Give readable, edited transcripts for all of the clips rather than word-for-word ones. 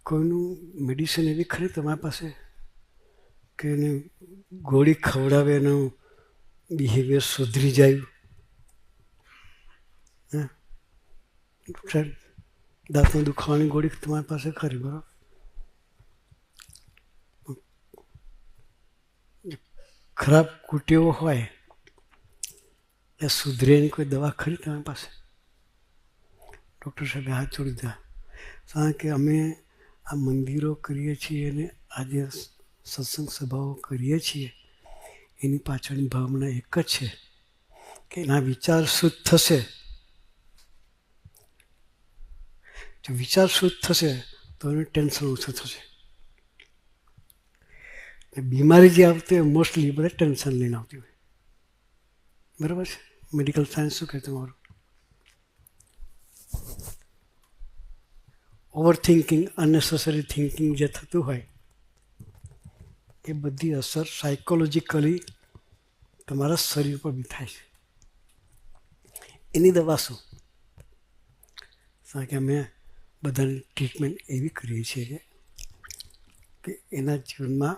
કોઈનું મેડિસિન એવી ખરી તમારી પાસે કે એને ગોળી ખવડાવે એનું બિહેવિયર સુધરી જાય? ડૉક્ટર દાંતમાં દુખાવાની ગોળી તમારી પાસે ખરી, બરાબર? ખરાબ કુટેવો હોય એ સુધરે એની કોઈ દવા ખરી તમારી પાસે? ડૉક્ટર સાહેબે હાથ જોડી દીધા. કારણ કે અમે આ મંદિરો કરીએ છીએ અને આજે સત્સંગ સભાઓ કરીએ છીએ એની પાછળની ભાવના એક જ છે કે એના વિચાર શુદ્ધ થશે. જો વિચાર શુદ્ધ થશે તો એનું ટેન્શન ઓછું થશે. બીમારી જે આવતી હોય મોસ્ટલી બધા ટેન્શન લઈને આવતી હોય, બરાબર છે? મેડિકલ સાયન્સ શું કહે તમારું? ઓવર થિંકિંગ, અનનેસેસરી થિંકિંગ જે થતું હોય એ બધી અસર સાયકોલોજીકલી તમારા શરીર પર બી થાય છે. એની દવા શું? કારણ કે અમે બધાની ટ્રીટમેન્ટ એવી કરીએ છીએ કે એના જીવનમાં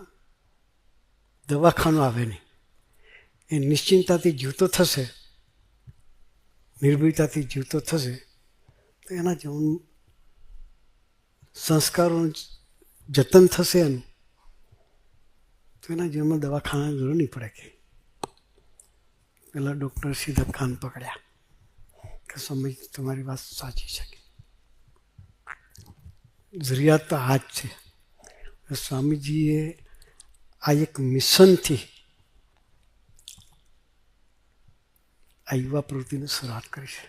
દવાખાનું આવે નહીં. એ નિશ્ચિંતતાથી જીવતો થશે, નિર્ભયતાથી જીવતો થશે તો એના જીવન સંસ્કારોનું જતન થશે એનું, તો એના જીવનમાં દવાખાનાની જરૂર નહીં પડે. કે પેલા ડૉક્ટર સીધા કાન પકડ્યા કે સમજ તમારી વાત સાચી છે. જરૂરિયાત તો આ જ છે. સ્વામીજીએ આ એક મિશનથી આ યુવા પ્રવૃત્તિની શરૂઆત કરી છે.